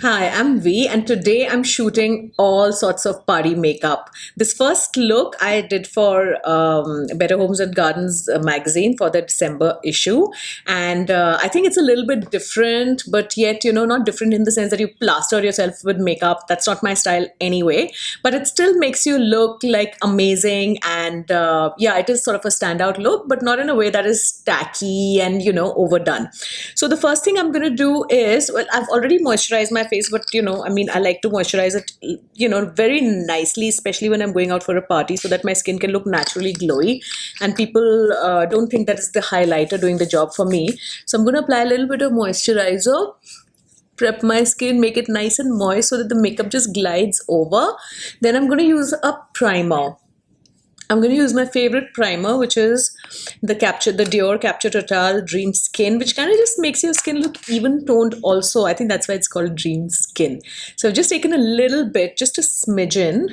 Hi, I'm V, and today I'm shooting all sorts of party makeup. This first look I did for Better Homes and Gardens magazine for the December issue, and I think it's a little bit different, but yet, not different in the sense that you plaster yourself with makeup. That's not my style anyway, but it still makes you look like amazing, and yeah, it is sort of a standout look, but not in a way that is tacky and, overdone. So the first thing I'm going to do is, well, I've already moisturized my face, but I like to moisturize it, very nicely, especially when I'm going out for a party, so that my skin can look naturally glowy and people don't think that it's the highlighter doing the job for me. So I'm going to apply a little bit of moisturizer, prep my skin, make it nice and moist so that the makeup just glides over. Then I'm going to use a primer. I'm going to use my favorite primer, which is the Dior Capture Totale Dream Skin, which kind of just makes your skin look even toned also. I think that's why it's called Dream Skin. So I've just taken a little bit, just a smidgen,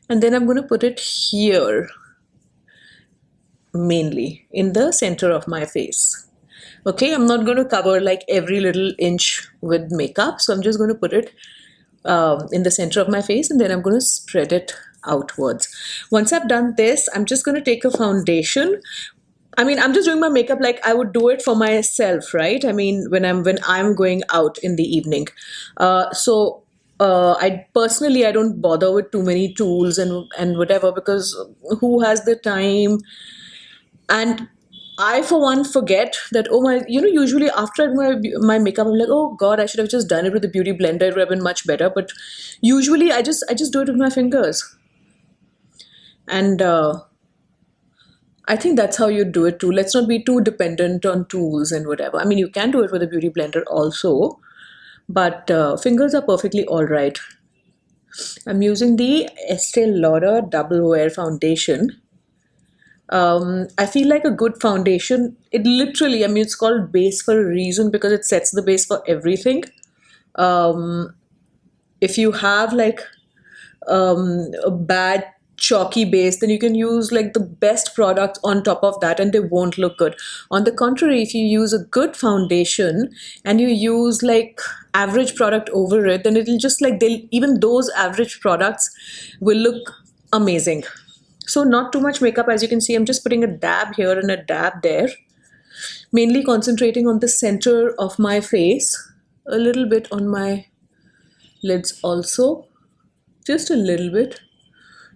and then I'm going to put it here, mainly in the center of my face. Okay, I'm not going to cover like every little inch with makeup, so I'm just going to put it in the center of my face, and then I'm going to spread it outwards. Once I've done this, I'm just going to take a foundation. I'm just doing my makeup like I would do it for myself, right? When I'm going out in the evening. I personally, I don't bother with too many tools and whatever, because who has the time? And I, for one, forget that, oh my, usually after my makeup, I'm like, oh God, I should have just done it with a beauty blender. It would have been much better. But usually I just do it with my fingers. And I think that's how you do it too. Let's not be too dependent on tools and whatever. You can do it with a beauty blender also, but fingers are perfectly all right. I'm using the Estee Lauder Double Wear Foundation. I feel like a good foundation, it literally, it's called base for a reason, because it sets the base for everything. If you have like a bad chalky base, then you can use like the best product on top of that and they won't look good. On the contrary, if you use a good foundation and you use like average product over it, then it'll just like, even those average products will look amazing. So not too much makeup. As you can see, I'm just putting a dab here and a dab there, mainly concentrating on the center of my face, a little bit on my lids also, just a little bit,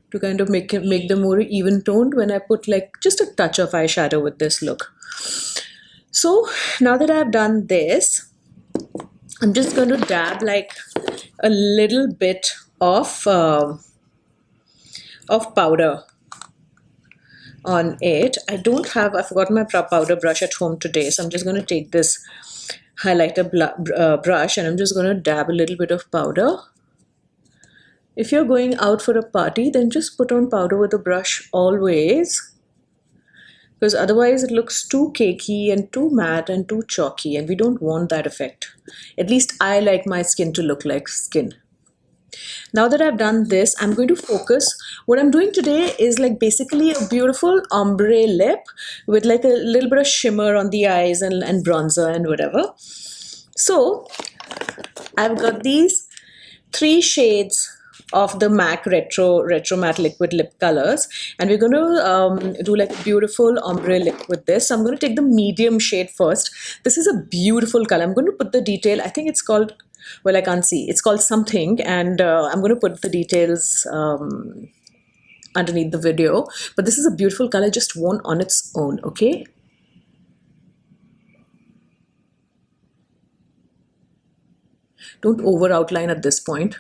to kind of make them more even toned when I put like just a touch of eyeshadow with this look. So now that I've done this, I'm just going to dab like a little bit of powder on it. I forgot my powder brush at home today, so I'm just going to take this highlighter brush and I'm just going to dab a little bit of powder. If you're going out for a party, then just put on powder with a brush always, because otherwise it looks too cakey and too matte and too chalky, and we don't want that effect. At least I like my skin to look like skin. Now that I've done this, I'm going to focus. What I'm doing today is like basically a beautiful ombre lip with like a little bit of shimmer on the eyes and bronzer and whatever. So I've got these 3 shades of the M.A.C Retro Matte Liquid Lip Colors, and we're going to do like a beautiful ombre lip with this. So I'm going to take the medium shade first. This is a beautiful color. I'm going to put the detail, I think it's called, well, I can't see, it's called something, and I'm going to put the details underneath the video. But this is a beautiful color, just worn on its own, okay? Don't over outline at this point.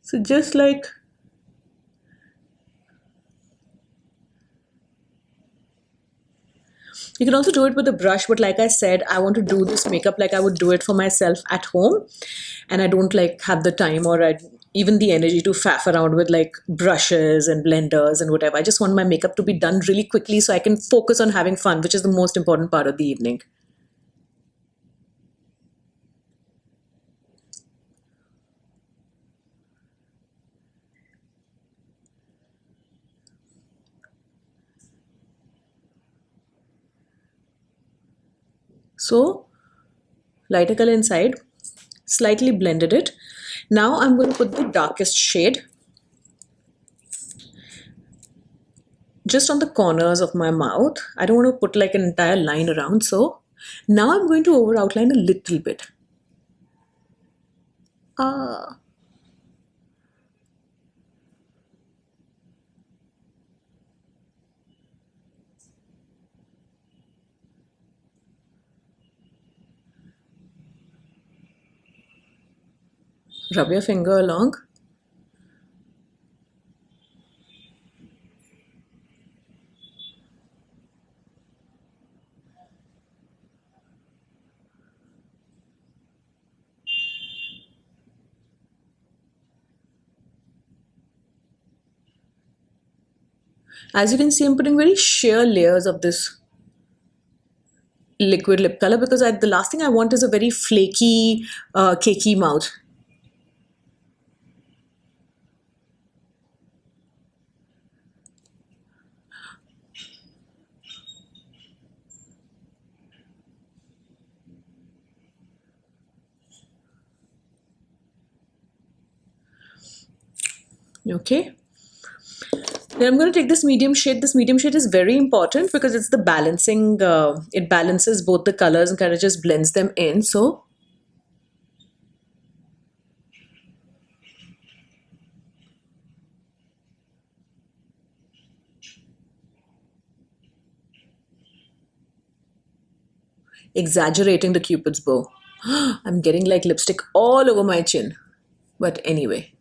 So just like, you can also do it with a brush, but like I said, I want to do this makeup like I would do it for myself at home, and I don't like have the time or even the energy to faff around with like brushes and blenders and whatever. I just want my makeup to be done really quickly so I can focus on having fun, which is the most important part of the evening. So lighter color inside, slightly blended it. Now I'm going to put the darkest shade just on the corners of my mouth. I don't want to put like an entire line around. So now I'm going to over outline a little bit. Ah. Rub your finger along. As you can see, I'm putting very sheer layers of this liquid lip color because the last thing I want is a very flaky, cakey mouth. Okay. Then I'm going to take this medium shade. This medium shade is very important because it's the balancing, it balances both the colors and kind of just blends them in. So exaggerating the cupid's bow. I'm getting like lipstick all over my chin. But anyway.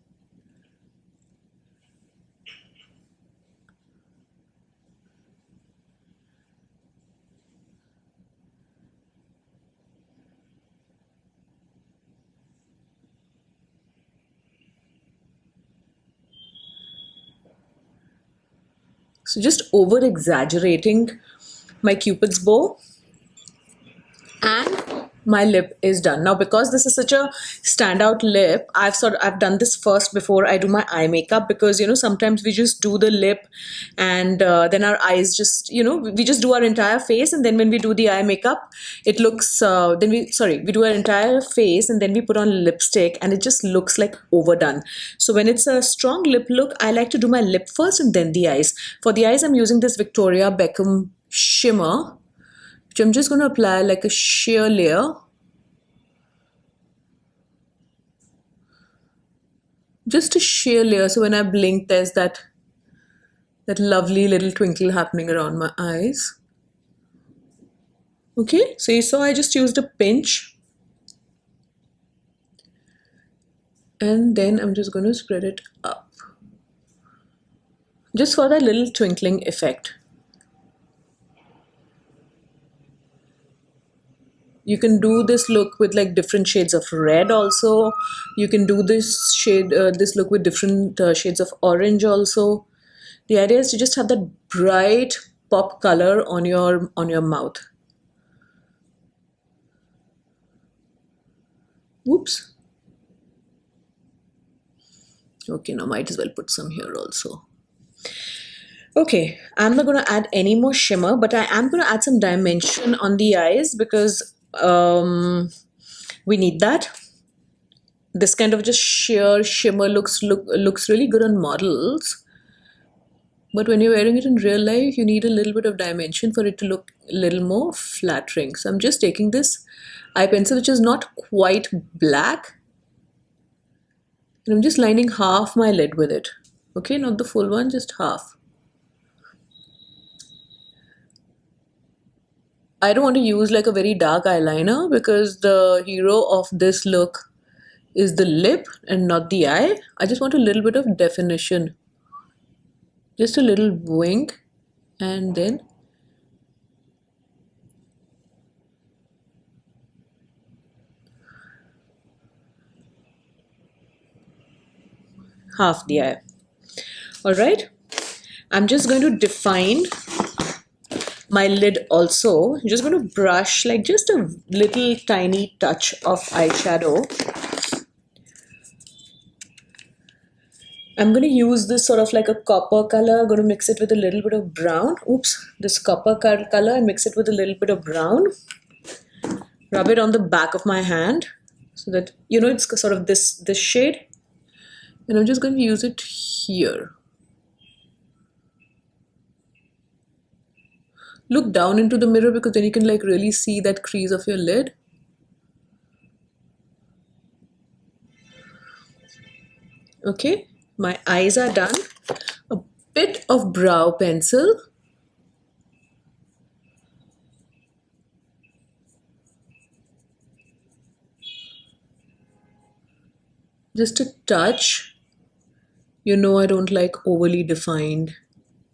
So just over exaggerating my cupid's bow, and my lip is done. Now because this is such a standout lip, I've done this first before I do my eye makeup, because you know sometimes we just do the lip and then our eyes just, you know, we just do our entire face, and then when we do the eye makeup it looks we do our entire face and then we put on lipstick and it just looks like overdone. So when it's a strong lip look, I like to do my lip first and then the eyes. For the eyes I'm using this Victoria Beckham shimmer, which I'm just going to apply like a sheer layer. Just a sheer layer, so when I blink there's that lovely little twinkle happening around my eyes. Okay, so you saw I just used a pinch. And then I'm just going to spread it up. Just for that little twinkling effect. You can do this look with like different shades of red also. You can do this this look with different shades of orange also. The idea is to just have that bright pop color on your mouth. Whoops. Okay, now might as well put some here also. Okay, I'm not going to add any more shimmer, but I am going to add some dimension on the eyes because we need that. This kind of just sheer shimmer looks really good on models, but when you're wearing it in real life you need a little bit of dimension for it to look a little more flattering. So I'm just taking this eye pencil, which is not quite black, and I'm just lining half my lid with it. Okay, not the full one, just half. I don't want to use like a very dark eyeliner because the hero of this look is the lip and not the eye. I just want a little bit of definition. Just a little wink and then half the eye. Alright, I'm just going to define my lid also. I'm just going to brush like just a little tiny touch of eyeshadow. I'm going to use this sort of like a copper color. I'm going to mix it with a little bit of brown. Oops, this copper color and mix it with a little bit of brown. rub it on the back of my hand so that, you know, it's sort of this shade. And I'm just going to use it here. Look down into the mirror because then you can like really see that crease of your lid. Okay, my eyes are done. A bit of brow pencil. Just a touch. You know I don't like overly defined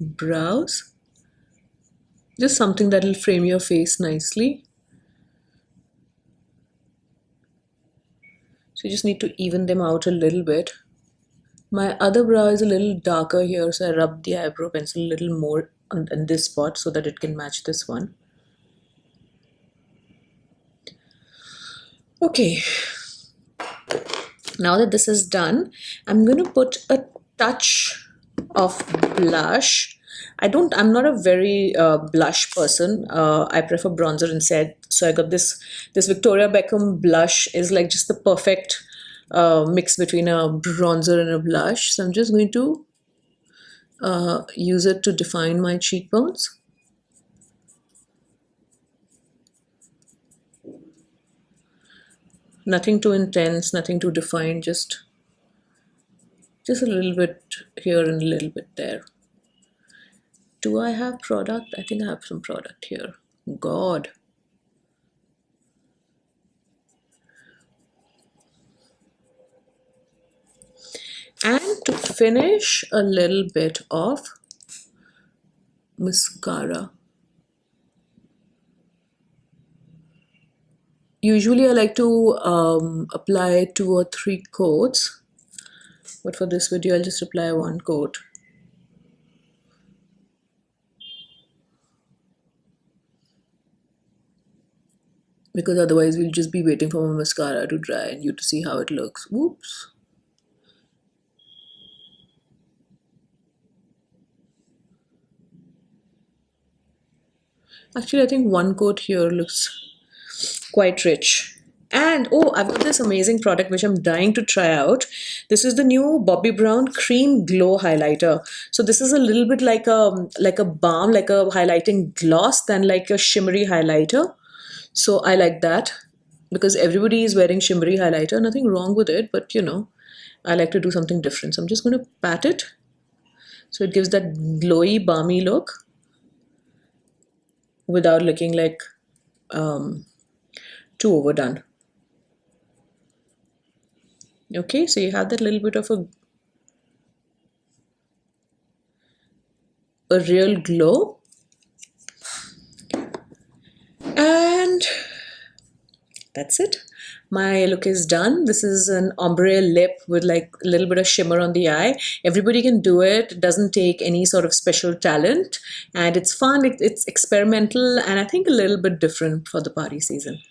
brows. Just something that will frame your face nicely. So you just need to even them out a little bit. My other brow is a little darker here, so I rub the eyebrow pencil a little more on this spot so that it can match this one. Okay. Now that this is done, I'm going to put a touch of blush. I'm not a very blush person. I prefer bronzer instead. So I got this Victoria Beckham blush is like just the perfect mix between a bronzer and a blush. So I'm just going to use it to define my cheekbones. Nothing too intense, nothing too defined, just a little bit here and a little bit there. Do I have product? I think I have some product here. God. And to finish, a little bit of mascara. Usually I like to apply 2 or 3 coats, but for this video I'll just apply 1 coat. Because otherwise we'll just be waiting for my mascara to dry and you to see how it looks. Whoops. Actually I think 1 coat here looks quite rich. And oh, I've got this amazing product which I'm dying to try out. This is the new Bobbi Brown Cream Glow Highlighter. So this is a little bit like a balm, like a highlighting gloss than like a shimmery highlighter. So I like that because everybody is wearing shimmery highlighter. Nothing wrong with it, but you know, I like to do something different. So I'm just going to pat it so it gives that glowy, balmy look without looking like too overdone. Okay, so you have that little bit of a real glow. And that's it. My look is done. This is an ombre lip with like a little bit of shimmer on the eye. Everybody can do it. It doesn't take any sort of special talent. And it's fun. It's experimental and I think a little bit different for the party season.